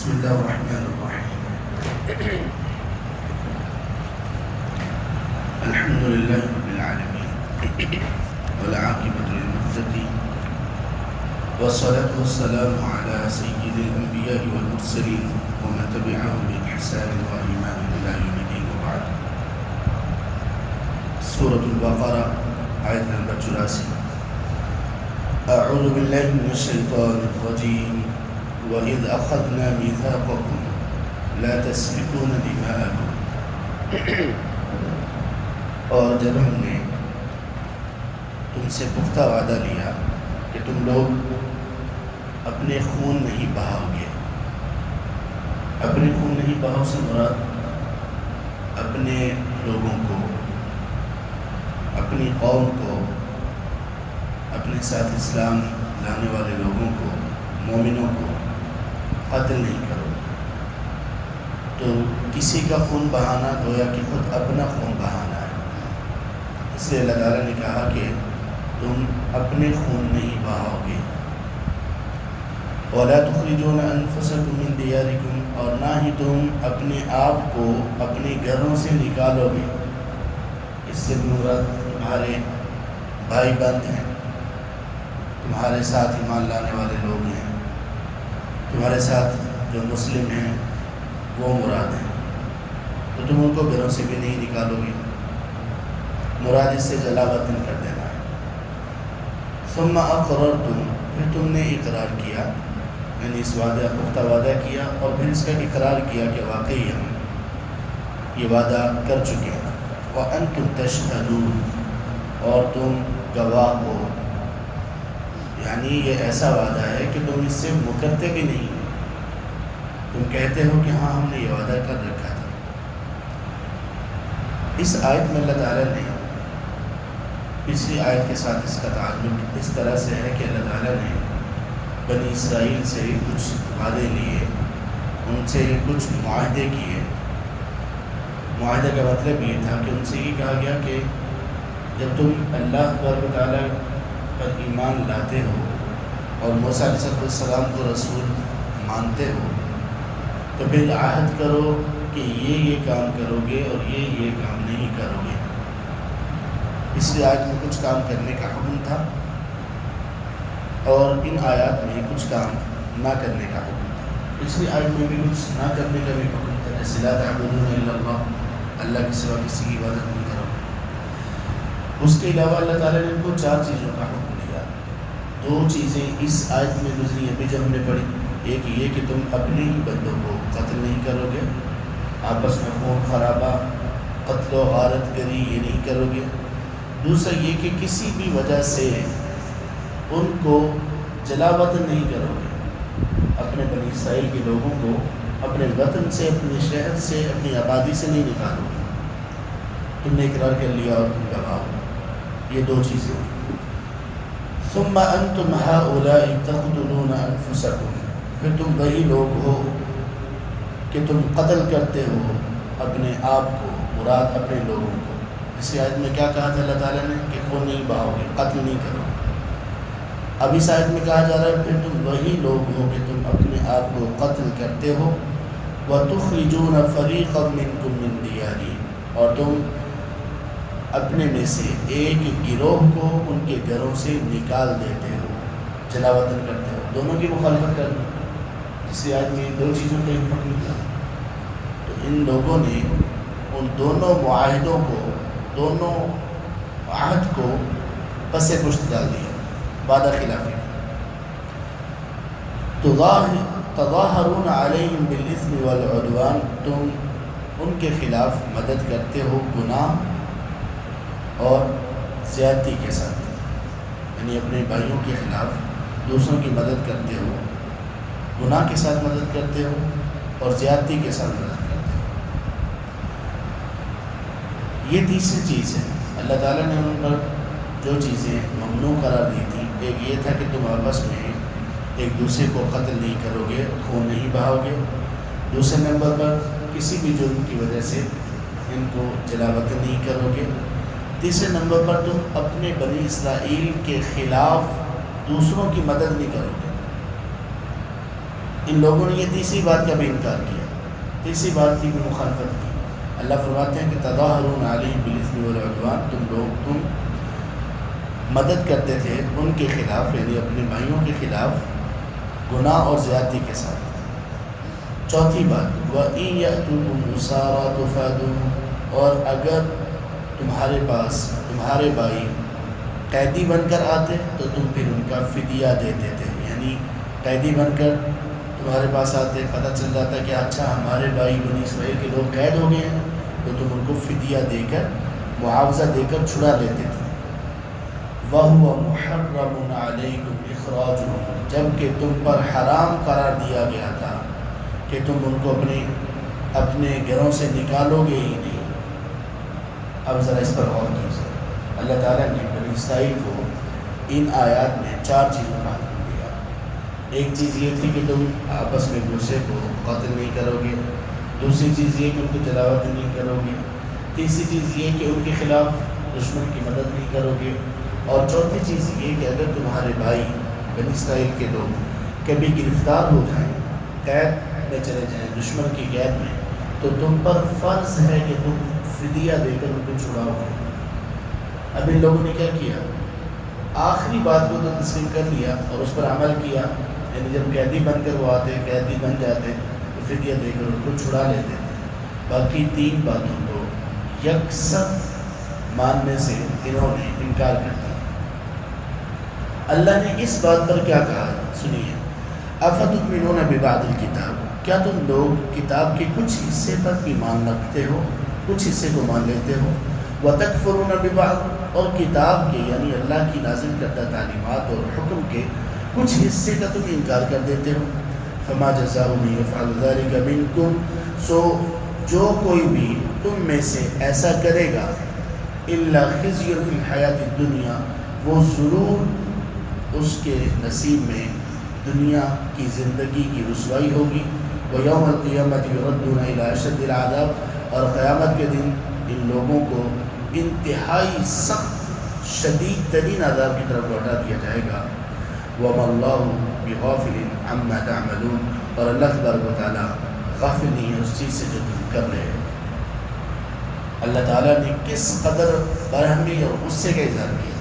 بسم الله الرحمن الرحيم. الحمد لله رب العالمين والعاقبة للمتقين والصلاة والسلام على سيد الأنبياء والمرسلين ومن تبعهم بإحسان وإيمان إلى يوم الدين وبعد. سورة البقرة آية نمبر 84. أعوذ بالله من الشيطان الرجيم. وَإِذْ أَخَذْنَا مِيثَاقَكُمْ لَا تَسْفِكُونَ دِمَاءَكُمْ. اور جب ہم نے تم سے پختہ وعدہ لیا کہ تم لوگ اپنے خون نہیں بہاؤ گے. اپنے خون نہیں بہاؤ سے مراد اپنے لوگوں کو، اپنی قوم کو، اپنے ساتھ اسلام لانے والے لوگوں کو، مومنوں کو قتل نہیں کرو. تو کسی کا خون بہانا گویا کہ خود اپنا خون بہانا ہے. اس لیے اللہ تعالیٰ نے کہا کہ تم اپنے خون نہیں بہاؤ گے. وَلَا تُخْرِجُونَ أَنفُسَكُم مِّن دِيَارِكُمْ، اور نہ ہی تم اپنے آپ کو اپنے گھروں سے نکالو گے. اس سے مراد تمہارے بھائی بند ہیں، تمہارے ساتھ ایمان لانے والے لوگ ہیں، تمہارے ساتھ جو مسلم ہیں وہ مراد ہیں. تو تم ان کو گھروں سے بھی نہیں نکالو گے. مراد اس سے جلا وطن کر دینا ہے. ثم اقررتم، پھر تم نے اقرار کیا، یعنی اس وعدہ پختہ وعدہ کیا اور پھر اس کا اقرار کیا کہ واقعی ہم یہ وعدہ کر چکے ہیں. وانتم تشہدون، اور تم گواہ ہو. یعنی یہ ایسا وعدہ ہے کہ تم اس سے مکرتے بھی نہیں، تم کہتے ہو کہ ہاں ہم نے یہ وعدہ کر رکھا تھا. اس آیت میں اللہ تعالیٰ نے پچھلی آیت کے ساتھ اس کا تعلق اس طرح سے ہے کہ اللہ تعالیٰ نے بنی اسرائیل سے کچھ وعدے لیے، ان سے کچھ معاہدے کیے. معاہدے کا مطلب یہ تھا کہ ان سے یہ کہا گیا کہ جب تم اللہ تبارک و تعالیٰ پر ایمان لاتے ہو اور موسیٰ علیہ السلام کو رسول مانتے ہو تو پھر عہد کرو کہ یہ کام کرو گے اور یہ کام نہیں کرو گے. اس لیے آیت میں کچھ کام کرنے کا حکم تھا اور ان آیات میں کچھ کام نہ کرنے کا حکم تھا. پچھلی آیت میں بھی کچھ نہ کرنے کا بھی حکم تھا، جیسے لا تعبدون الا اللہ، اللہ کے سوا کسی کی عبادت نہیں کرو. اس کے علاوہ اللہ تعالیٰ نے ان کو 4 چیزوں کا حکم دیا. 2 چیزیں اس آیت میں گزری ابھی جو ہم نے پڑھی. ایک یہ کہ تم اپنے ہی بندوں کو قتل نہیں کرو گے، آپس میں خون خرابہ، قتل و غارت گری یہ نہیں کرو گے. دوسرا یہ کہ کسی بھی وجہ سے ان کو جلا وطن نہیں کرو گے. اپنے بنی اسرائیل کے لوگوں کو اپنے وطن سے، اپنے شہر سے، اپنی آبادی سے نہیں نکالو گے. تم نے اقرار کر لیا اور تم گواہ ہو. یہ 2 چیزیں. ثم انتم هؤلاء تقتلون انفسکم، پھر تم وہی لوگ ہو کہ تم قتل کرتے ہو اپنے آپ کو، مراد اپنے لوگوں کو. اس آیت میں کیا کہا تھا اللہ تعالیٰ نے کہ خون نہیں بہاؤ گے، قتل نہیں کرو. اب اس آیت میں کہا جا رہا ہے پھر تم وہی لوگ ہو کہ تم اپنے آپ کو قتل کرتے ہو. وَتُخْرِجُونَ فَرِيقًا مِّنكُم مِّن دِيَارِهِمْ، اور تم اپنے میں سے ایک گروہ کو ان کے گھروں سے نکال دیتے ہو، جلا وطن کرتے ہو. دونوں کی مخالفت کرنا. اس آیت میں 2 چیزوں کا حکم تھا. تو ان لوگوں نے ان دونوں معاہدوں کو، دونوں عہد کو پس پشت ڈال دیا، وعدہ خلافی. تظاہرون علیہم بالاثم والعدوان، تم ان کے خلاف مدد کرتے ہو گناہ اور زیادتی کے ساتھ. یعنی اپنے بھائیوں کے خلاف دوسروں کی مدد کرتے ہو، گناہ کے ساتھ مدد کرتے ہو اور زیادتی کے ساتھ مدد کرتے ہو. یہ تیسری چیز ہے. اللہ تعالیٰ نے ان پر جو چیزیں ممنوع قرار دی تھی، ایک یہ تھا کہ تم آپس میں ایک دوسرے کو قتل نہیں کرو گے، خون نہیں بہاؤ گے. دوسرے نمبر پر کسی بھی جرم کی وجہ سے ان کو جلا وطن نہیں کرو گے. تیسرے نمبر پر تم اپنے بنی اسرائیل کے خلاف دوسروں کی مدد نہیں کرو گے. ان لوگوں نے یہ تیسری بات کا بھی انکار کیا، تیسری بات کی بھی مخالفت کی۔ اللہ فرماتے ہیں کہ تظاہرون علیہم بالاثم والعدوان، تم مدد کرتے تھے ان کے خلاف، یعنی اپنے بھائیوں کے خلاف گناہ اور زیادتی کے ساتھ۔ چوتھی بات وَإِن يَأْتُوكُمْ أُسَارَىٰ تُفَادُوهُمْ، اور اگر تمہارے پاس تمہارے بھائی قیدی بن کر آتے تو تم پھر ان کا فدیہ دیتے تھے، یعنی قیدی بن کر تمہارے پاس آتے، پتہ چل جاتا کہ اچھا ہمارے بھائی بنی اسرائیل کے لوگ قید ہو گئے ہیں، تو تم ان کو فدیہ دے کر، معاوضہ دے کر چھڑا لیتے تھے۔ وَهُوَ مُحَرَّمٌ عَلَيْكُمْ إِخْرَاجُهُمْ، جبکہ تم پر حرام قرار دیا گیا تھا کہ تم ان کو اپنے گھروں سے نکالو گے ہی نہیں۔ اب ذرا اس پر غور کیجیے، اللہ تعالیٰ نے بنی اسرائیل کو ان آیات میں 4 چیزوں کا حکم دیا۔ ایک چیز یہ تھی کہ تم آپس میں ایک دوسرے کو قتل نہیں کرو گے، دوسری چیز یہ کہ ان کو جلاوطن نہیں کرو گے، تیسری چیز یہ کہ ان کے خلاف دشمن کی مدد نہیں کرو گے، اور چوتھی چیز یہ کہ اگر تمہارے بھائی بنی اسرائیل کے لوگ کبھی گرفتار ہو جائیں، قید میں چلے جائیں دشمن کی قید میں، تو تم پر فرض ہے کہ تم فدیہ دے کر ان کو چھڑاؤ گے۔ اب ان لوگوں نے کیا کیا؟ آخری بات کو تو تسلیم کر لیا اور اس پر عمل کیا، یعنی جب قیدی بن کر وہ آتے، قیدی بن جاتے تو فدیہ دے کر ان کو چھڑا لیتے تھے۔ باقی 3 باتوں کو یکسر ماننے سے انہوں نے انکار کر دیا۔ اللہ نے اس بات پر کیا کہا سنیے، افتؤمنون ببعض الکتاب، کیا تم لوگ کتاب کے کچھ حصے پر ایمان رکھتے ہو، کچھ حصے کو مان لیتے ہو، وتکفرون ببعض، اور کتاب کے یعنی اللہ کی نازل کردہ تعلیمات اور حکم کے کچھ حصے کا تم انکار کر دیتے ہو۔ فما جزاء من یفعل ذلک منکم، سو جو کوئی بھی تم میں سے ایسا کرے گا، الا خزی فی الحیات الدنیا، وہ ضرور اس کے نصیب میں دنیا کی زندگی کی رسوائی ہوگی، ویوم القیامت یردون الی اشد العذاب، اور قیامت کے دن ان لوگوں کو انتہائی سخت شدید ترین عذاب کی طرف لوٹا دیا جائے گا۔ وما اللہ بغافل عما تعملون، اور اللہ تبارک و تعالیٰ غافل نہیں ہے اس چیز سے جو تم کر رہے ہیں۔ اللہ تعالیٰ نے کس قدر برہمی اور غصے کا اظہار کیا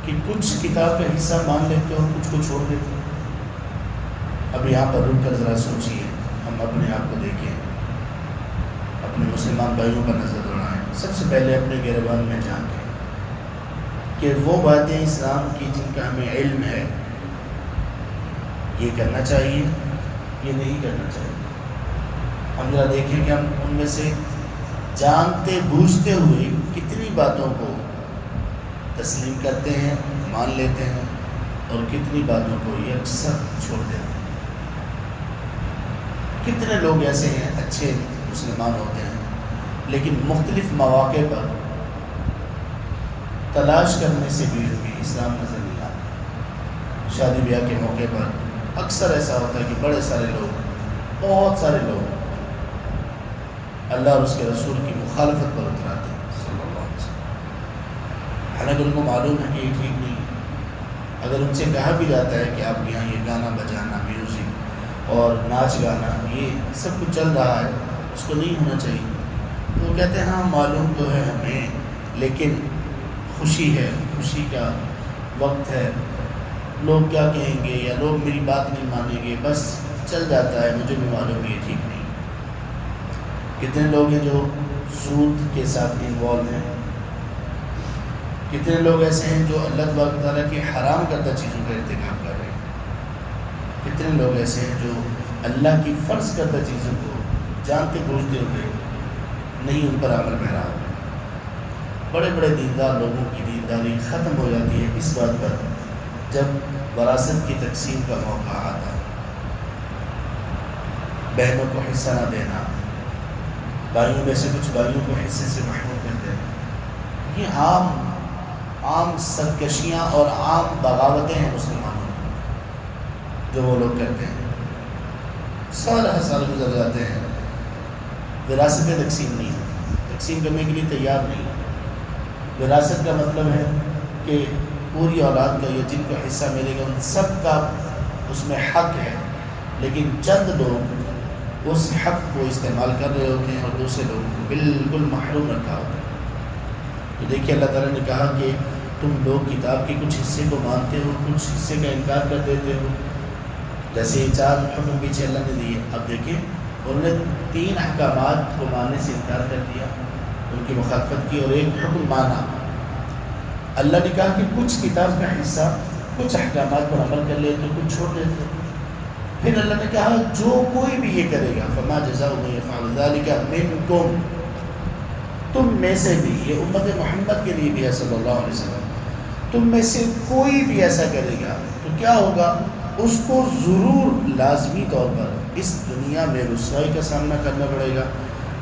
کہ کچھ کتاب کا حصہ مان لیتے اور کچھ کو چھوڑ دیتے۔ اب یہاں پر رک کر ذرا سوچیے، ہم اپنے آپ کو دیکھیں، اپنے مسلمان بھائیوں پر نظر دوڑائیں، سب سے پہلے اپنے گریبان میں جھانکیں کہ وہ باتیں اسلام کی جن کا ہمیں علم ہے، یہ کرنا چاہیے، یہ نہیں کرنا چاہیے۔ ہم ذرا دیکھیں کہ ہم ان میں سے جانتے بوجھتے ہوئے کتنی باتوں کو تسلیم کرتے ہیں، مان لیتے ہیں، اور کتنی باتوں کو یکسر چھوڑ دیتے ہیں۔ کتنے لوگ ایسے ہیں اچھے مسلمان ہوتے ہیں لیکن مختلف مواقع پر تلاش کرنے سے بھی اسلام نظر نہیں آتا۔ شادی بیاہ کے موقع پر اکثر ایسا ہوتا ہے کہ بڑے سارے لوگ، بہت سارے لوگ اللہ اور اس کے رسول کی مخالفت پر اتراتے ہیں صلی اللہ علیہ وسلم، حالانکہ ان کو معلوم ہے کہ یہ ٹھیک نہیں۔ اگر ان سے کہا بھی جاتا ہے کہ آپ کے یہاں یہ گانا بجانا، میوزک اور ناچ گانا یہ سب کچھ چل رہا ہے، اس کو نہیں ہونا چاہیے، تو وہ کہتے ہیں ہاں معلوم تو ہے ہمیں، لیکن خوشی ہے، خوشی کا وقت ہے، لوگ کیا کہیں گے یا لوگ میری بات نہیں مانیں گے، بس چل جاتا ہے، مجھے بھی معلوم یہ ٹھیک نہیں۔ کتنے لوگ ہیں جو سود کے ساتھ انوالو ہیں، کتنے لوگ ایسے ہیں جو اللہ تبارک و تعالیٰ کی حرام کردہ چیزوں کا ارتکاب کر رہے ہیں، کتنے لوگ ایسے ہیں جو اللہ کی فرض کردہ چیزوں کو جانتے بوجھتے ہوئے نہیں ان پر عمل پیرا ہو۔ بڑے بڑے دیندار لوگوں کی دینداری ختم ہو جاتی ہے اس بات پر جب وراثت کی تقسیم کا موقع آتا ہے، بہنوں کو حصہ نہ دینا، بھائیوں میں سے کچھ بھائیوں کو حصے سے محروم کر دینا، یہ عام سرکشیاں اور عام بغاوتیں ہیں مسلمانوں کی جو وہ لوگ کرتے ہیں۔ سال ہر سال گزر جاتے ہیں، وراثتیں تقسیم نہیں ہوتی، تقسیم کرنے کے لیے تیار نہیں۔ وراثت کا مطلب ہے کہ پوری اولاد کا یہ جن کو حصہ ملے گا ان سب کا اس میں حق ہے، لیکن چند لوگ اس حق کو استعمال کر رہے ہوتے ہیں اور دوسرے لوگوں کو بالکل محروم رکھا ہوتا ہے۔ تو دیکھیے اللہ تعالیٰ نے کہا کہ تم لوگ کتاب کے کچھ حصے کو مانتے ہو، کچھ حصے کا انکار کر دیتے ہو۔ جیسے یہ 4 حکم پیچھے اللہ نے دیے، اب دیکھیں انہوں نے 3 احکامات کو ماننے سے انکار کر دیا، ان کی مخالفت کی، اور ایک حکم مانا۔ اللہ نے کہا کہ کچھ کتاب کا حصہ کچھ احکامات پر عمل کر لیتے، کچھ چھوڑ دیتے۔ پھر اللہ نے کہا جو کوئی بھی یہ کرے گا فما جزاء من يفعل ذلك منکم، تم میں سے بھی، یہ امت محمد کے لیے بھی ہے صلی اللہ علیہ وسلم، تم میں سے کوئی بھی ایسا کرے گا تو کیا ہوگا؟ اس کو ضرور لازمی طور پر اس دنیا میں رسوائی کا سامنا کرنا پڑے گا،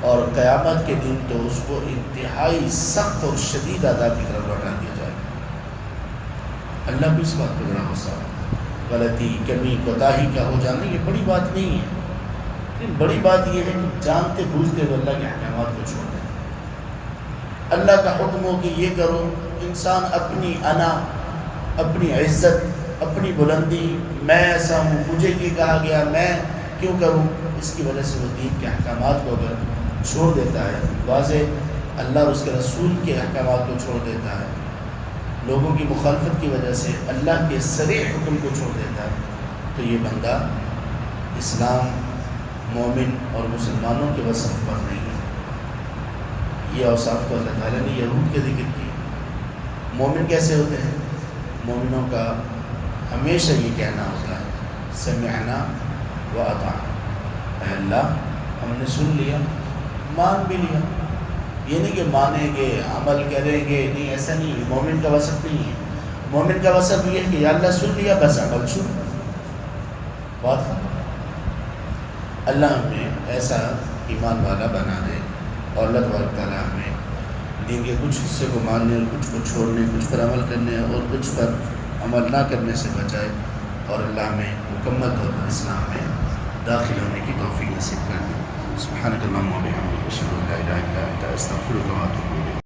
اور قیامت کے دن تو اس کو انتہائی سخت اور شدید عذاب کی طرف لوٹا دیا جائے گا۔ اللہ بھی اس بات پہ بڑا غصہ ہے۔ غلطی، کمی، کوتاہی کا ہو جانا یہ بڑی بات نہیں ہے، لیکن بڑی بات یہ ہے کہ جانتے بوجھتے ہوئے اللہ کے احکامات کو چھوڑ دیں۔ اللہ کا حکم ہو کہ یہ کرو، انسان اپنی انا، اپنی عزت، اپنی بلندی، میں ایسا ہوں، مجھے یہ کہا گیا، میں کیوں کروں، اس کی وجہ سے وہ دین کے احکامات کو اگر چھوڑ دیتا ہے، واضح اللہ اور اس کے رسول کے احکامات کو چھوڑ دیتا ہے، لوگوں کی مخالفت کی وجہ سے اللہ کے صریح حکم کو چھوڑ دیتا ہے، تو یہ بندہ اسلام، مومن اور مسلمانوں کے وصف پر نہیں ہے۔ یہ اوصاف تو اللہ تعالیٰ نے یہود کے ذکر کیے۔ مومن کیسے ہوتے ہیں؟ مومنوں کا ہمیشہ یہ کہنا ہوتا ہے سمعنا و اطعنا، اے اللہ ہم نے سن لیا، مان بھی لیا۔ یہ نہیں کہ مانیں گے، عمل کریں گے، نہیں، ایسا نہیں ہے، مومن کا وصف نہیں ہے۔ مومن کا وصف یہ ہے کہ یا اللہ سن لیا، بس عمل شروع، بات ختم۔ اللہ ہمیں ایسا ایمان والا بنا دے، اور اللہ تبارک تعالیٰ ہمیں دین کے کچھ حصے کو ماننے اور کچھ کو چھوڑنے، کچھ پر عمل کرنے اور کچھ پر عمل نہ کرنے سے بچائے، اور اللہ ہمیں مکمل طور پر اسلام میں داخل ہونے کی توفیق نصیب کر دے۔ سبحانک اللہم و بحمدک، اشہد ان لا الہ الا انت، استغفرک و اتوب الیک۔